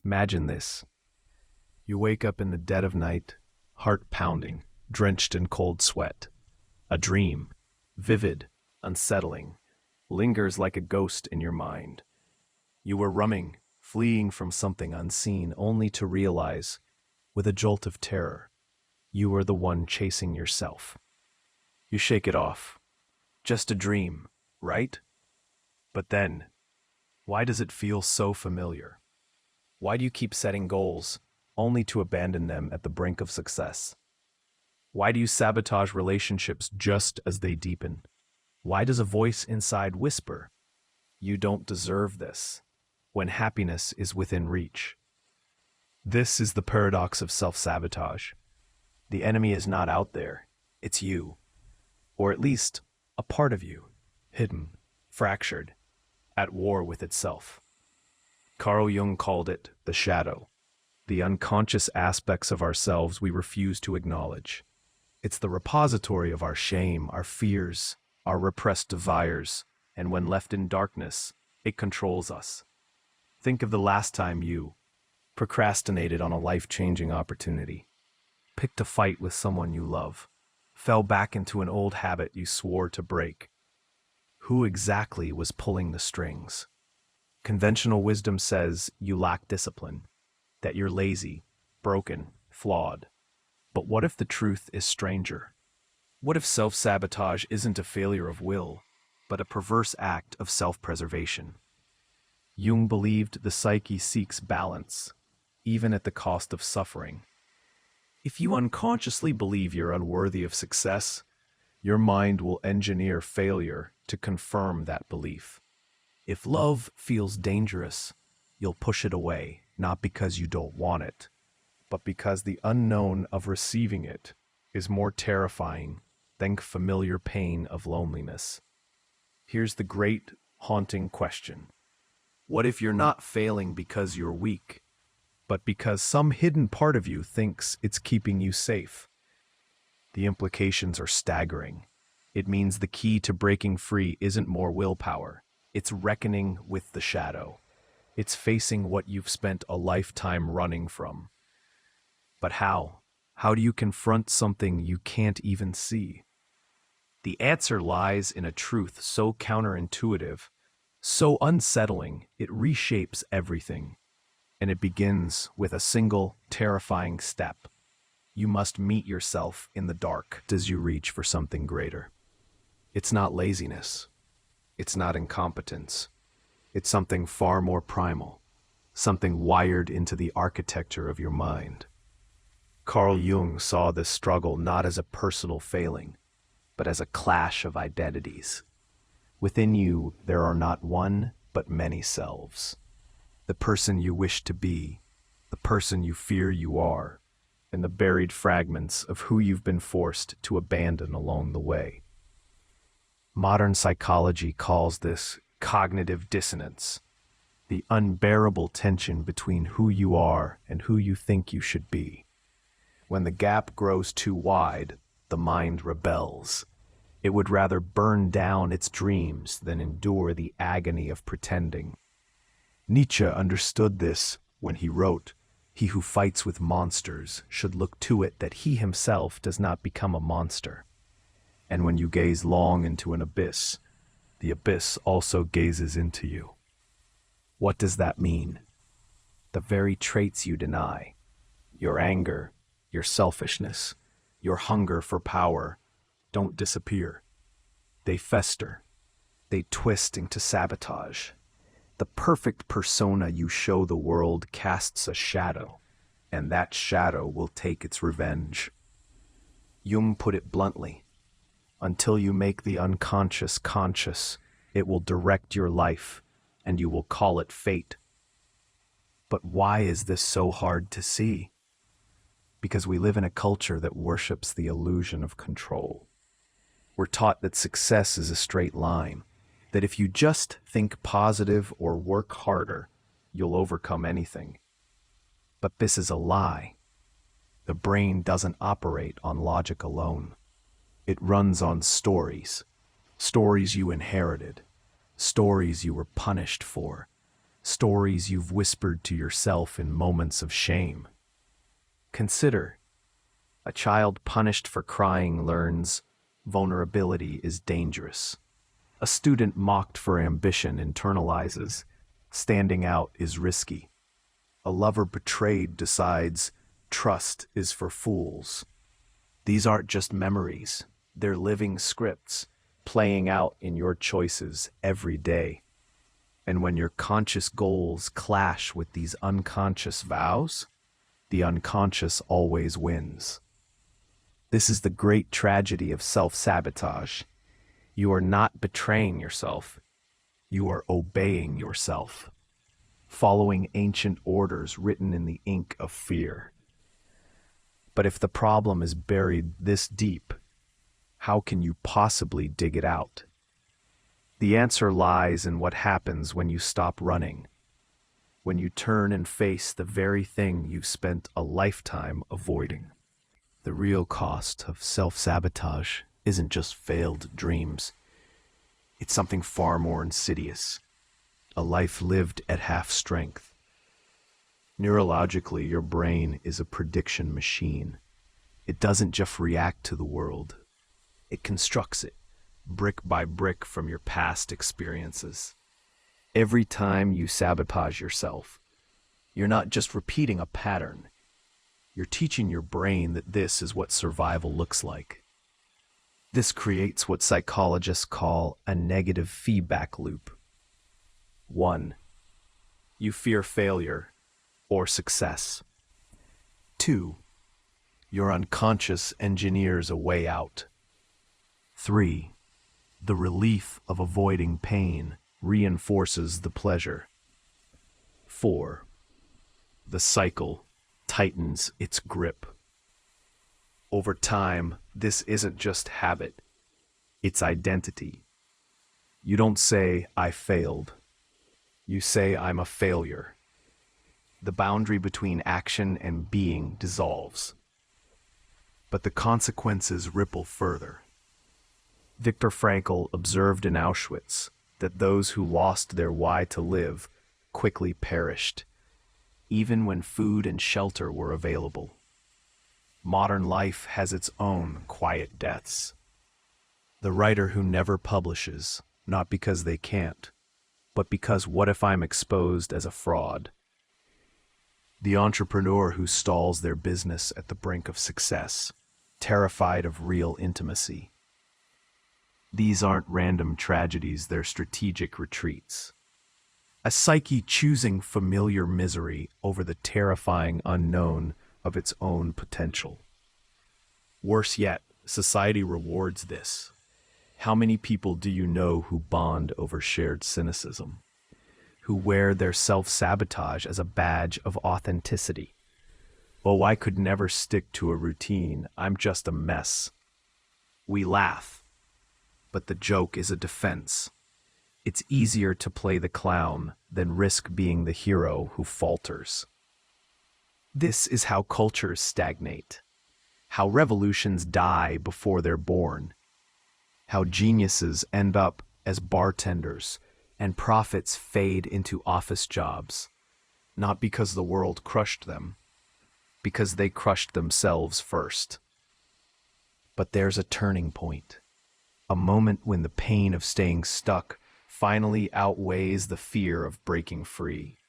Imagine this. You wake up in the dead of night, heart pounding, drenched in cold sweat. A dream, vivid, unsettling, lingers like a ghost in your mind. You were running, fleeing from something unseen, only to realize, with a jolt of terror, you were the one chasing yourself. You shake it off. Just a dream, right? But then, why does it feel so familiar? Why do you keep setting goals, only to abandon them at the brink of success? Why do you sabotage relationships just as they deepen? Why does a voice inside whisper, "You don't deserve this," when happiness is within reach? This is the paradox of self-sabotage. The enemy is not out there, it's you. Or at least, a part of you, hidden, fractured, at war with itself. Carl Jung called it the shadow, the unconscious aspects of ourselves we refuse to acknowledge. It's the repository of our shame, our fears, our repressed desires, and when left in darkness, it controls us. Think of the last time you procrastinated on a life-changing opportunity, picked a fight with someone you love, fell back into an old habit you swore to break. Who exactly was pulling the strings? Conventional wisdom says you lack discipline, that you're lazy, broken, flawed. But what if the truth is stranger? What if self-sabotage isn't a failure of will, but a perverse act of self-preservation? Jung believed the psyche seeks balance, even at the cost of suffering. If you unconsciously believe you're unworthy of success, your mind will engineer failure to confirm that belief. If love feels dangerous, you'll push it away, not because you don't want it, but because the unknown of receiving it is more terrifying than familiar pain of loneliness. Here's the great, haunting question. What if you're not failing because you're weak, but because some hidden part of you thinks it's keeping you safe? The implications are staggering. It means the key to breaking free isn't more willpower. It's reckoning with the shadow. It's facing what you've spent a lifetime running from. But how? How do you confront something you can't even see? The answer lies in a truth so counterintuitive, so unsettling, it reshapes everything. And it begins with a single, terrifying step. You must meet yourself in the dark as you reach for something greater. It's not laziness. It's not incompetence. It's something far more primal, something wired into the architecture of your mind. Carl Jung saw this struggle not as a personal failing, but as a clash of identities. Within you, there are not one, but many selves. The person you wish to be, the person you fear you are, and the buried fragments of who you've been forced to abandon along the way. Modern psychology calls this cognitive dissonance, the unbearable tension between who you are and who you think you should be. When the gap grows too wide, the mind rebels. It would rather burn down its dreams than endure the agony of pretending. Nietzsche understood this when he wrote, "He who fights with monsters should look to it that he himself does not become a monster." And when you gaze long into an abyss, the abyss also gazes into you. What does that mean? The very traits you deny, your anger, your selfishness, your hunger for power, don't disappear. They fester. They twist into sabotage. The perfect persona you show the world casts a shadow, and that shadow will take its revenge. Jung put it bluntly. Until you make the unconscious conscious, it will direct your life, and you will call it fate. But why is this so hard to see? Because we live in a culture that worships the illusion of control. We're taught that success is a straight line, that if you just think positive or work harder, you'll overcome anything. But this is a lie. The brain doesn't operate on logic alone. It runs on stories. Stories you inherited. Stories you were punished for. stories you've whispered to yourself in moments of shame. Consider, a child punished for crying learns vulnerability is dangerous. A student mocked for ambition internalizes standing out is risky. A lover betrayed decides trust is for fools. These aren't just memories, they're living scripts playing out in your choices every day. And when your conscious goals clash with these unconscious vows, the unconscious always wins. This is the great tragedy of self-sabotage. You are not betraying yourself. You are obeying yourself, following ancient orders written in the ink of fear. But if the problem is buried this deep, how can you possibly dig it out? The answer lies in what happens when you stop running, when you turn and face the very thing you've spent a lifetime avoiding. The real cost of self-sabotage isn't just failed dreams. It's something far more insidious, a life lived at half strength. Neurologically, your brain is a prediction machine. It doesn't just react to the world. It constructs it, brick by brick from your past experiences. Every time you sabotage yourself, you're not just repeating a pattern. You're teaching your brain that this is what survival looks like. This creates what psychologists call a negative feedback loop. 1. You fear failure or success. 2. Your unconscious engineers a way out. 3. The relief of avoiding pain reinforces the pleasure. 4. The cycle tightens its grip. Over time, this isn't just habit, it's identity. You don't say, "I failed." You say, "I'm a failure." The boundary between action and being dissolves. But the consequences ripple further. Viktor Frankl observed in Auschwitz that those who lost their why to live quickly perished, even when food and shelter were available. Modern life has its own quiet deaths. The writer who never publishes, not because they can't, but because what if I'm exposed as a fraud? The entrepreneur who stalls their business at the brink of success, terrified of real intimacy. These aren't random tragedies, they're strategic retreats. A psyche choosing familiar misery over the terrifying unknown of its own potential. Worse yet, society rewards this. How many people do you know who bond over shared cynicism? Who wear their self-sabotage as a badge of authenticity? "Oh, I could never stick to a routine. I'm just a mess." We laugh, but the joke is a defense. It's easier to play the clown than risk being the hero who falters. This is how cultures stagnate, how revolutions die before they're born, how geniuses end up as bartenders and prophets fade into office jobs, not because the world crushed them, because they crushed themselves first. But there's a turning point, a moment when the pain of staying stuck finally outweighs the fear of breaking free.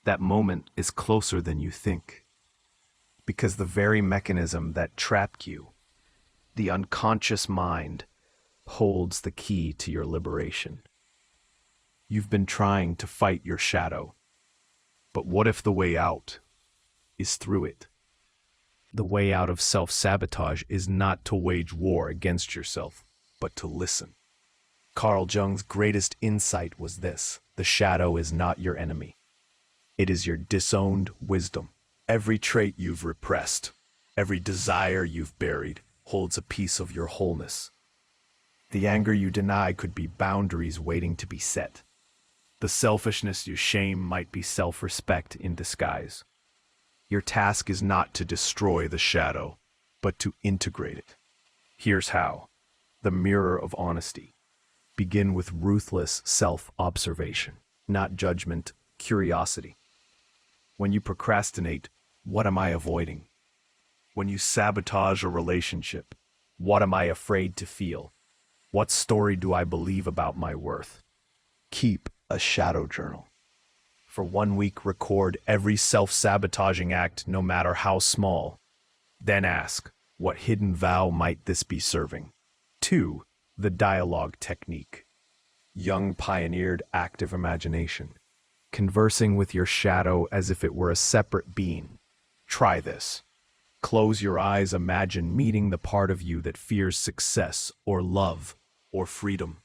That moment is closer than you think, because the very mechanism that trapped you, the unconscious mind, holds the key to your liberation. You've been trying to fight your shadow, but what if the way out is through it? The way out of self-sabotage is not to wage war against yourself, but to listen. Carl Jung's greatest insight was this: the shadow is not your enemy. It is your disowned wisdom. Every trait you've repressed, every desire you've buried, holds a piece of your wholeness. The anger you deny could be boundaries waiting to be set. The selfishness you shame might be self-respect in disguise. Your task is not to destroy the shadow, but to integrate it. Here's how. The mirror of honesty. Begin with ruthless self-observation. not judgment, curiosity. When you procrastinate, what am I avoiding? When you sabotage a relationship, what am I afraid to feel? What story do I believe about my worth? Keep a shadow journal. For 1 week, record every self-sabotaging act, no matter how small. Then ask, what hidden vow might this be serving? 2. The dialogue technique. Jung pioneered active imagination, conversing with your shadow as if it were a separate being. Try this. Close your eyes, imagine meeting the part of you that fears success or love or freedom.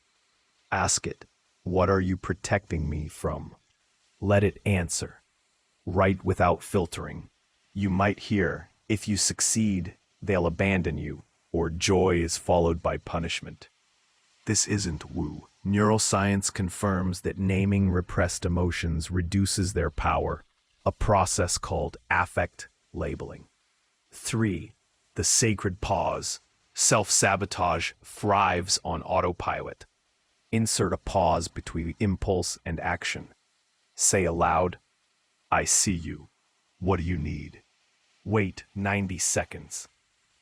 Ask it, what are you protecting me from? Let it answer. Write without filtering. You might hear, if you succeed, they'll abandon you, or joy is followed by punishment. This isn't woo. Neuroscience confirms that naming repressed emotions reduces their power, a process called affect labeling. 3. The sacred pause. Self-sabotage thrives on autopilot. Insert a pause between impulse and action. Say aloud, I see you. What do you need? Wait 90 seconds.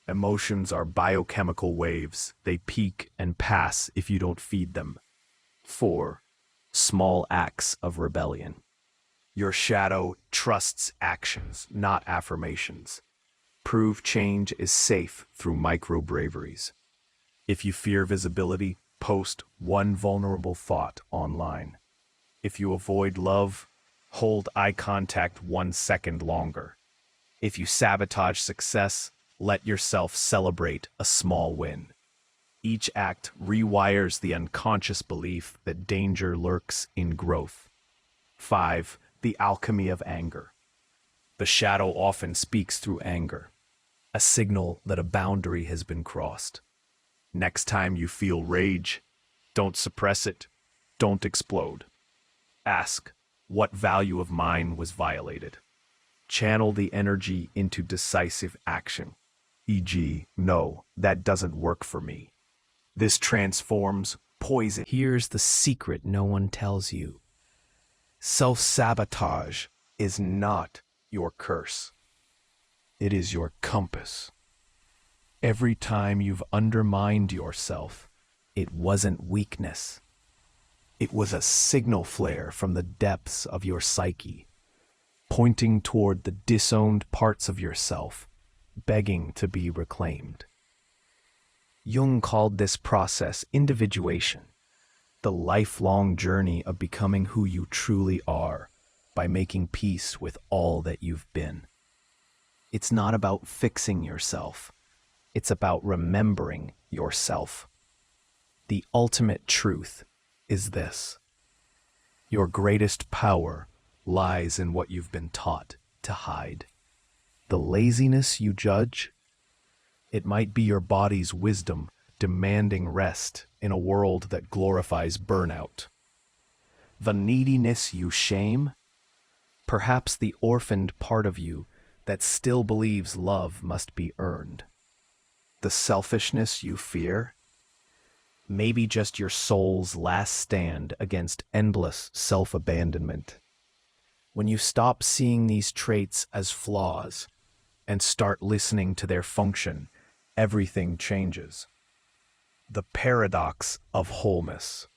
Emotions are biochemical waves. They peak and pass if you don't feed them. 4. Small acts of rebellion. Your shadow trusts actions, not affirmations. Prove change is safe through micro-braveries. If you fear visibility, post one vulnerable thought online. If you avoid love, hold eye contact 1 second longer. If you sabotage success, let yourself celebrate a small win. Each act rewires the unconscious belief that danger lurks in growth. 5. The alchemy of anger. The shadow often speaks through anger, a signal that a boundary has been crossed. Next time you feel rage, don't suppress it, don't explode. Ask, what value of mine was violated? Channel the energy into decisive action, e.g., no, that doesn't work for me. This transforms poison. Here's the secret no one tells you. Self-sabotage is not your curse. It is your compass. Every time you've undermined yourself, it wasn't weakness. It was a signal flare from the depths of your psyche, pointing toward the disowned parts of yourself, begging to be reclaimed. Jung called this process individuation, the lifelong journey of becoming who you truly are by making peace with all that you've been. It's not about fixing yourself. It's about remembering yourself. The ultimate truth is this: your greatest power lies in what you've been taught to hide. The laziness you judge, it might be your body's wisdom demanding rest in a world that glorifies burnout. The neediness you shame, perhaps the orphaned part of you that still believes love must be earned. The selfishness you fear, maybe just your soul's last stand against endless self-abandonment. When you stop seeing these traits as flaws and start listening to their function, everything changes. The paradox of wholeness.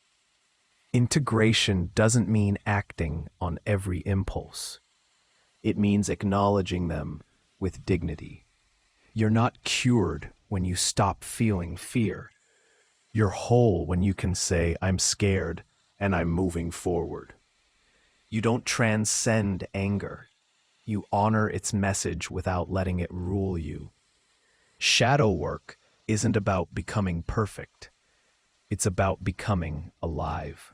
Integration doesn't mean acting on every impulse. It means acknowledging them with dignity. You're not cured when you stop feeling fear. You're whole when you can say, I'm scared and I'm moving forward. You don't transcend anger. You honor its message without letting it rule you. Shadow work isn't about becoming perfect. It's about becoming alive.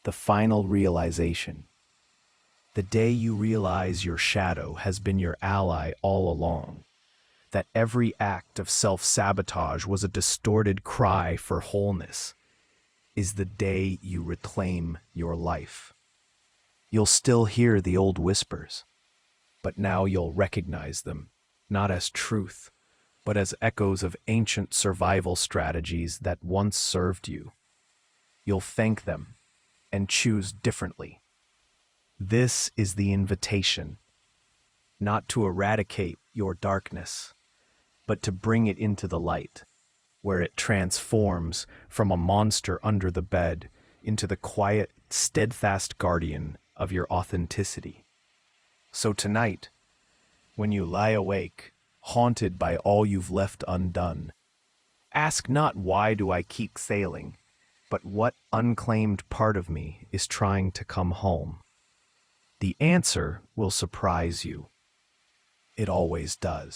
The final realization. The day you realize your shadow has been your ally all along, that every act of self-sabotage was a distorted cry for wholeness, is the day you reclaim your life. You'll still hear the old whispers, but now you'll recognize them, not as truth, but as echoes of ancient survival strategies that once served you. You'll thank them, and choose differently. This is the invitation, not to eradicate your darkness, but to bring it into the light, where it transforms from a monster under the bed into the quiet, steadfast guardian of your authenticity. So tonight, when you lie awake, haunted by all you've left undone, ask not why do I keep sailing, but what unclaimed part of me is trying to come home. The answer will surprise you. It always does.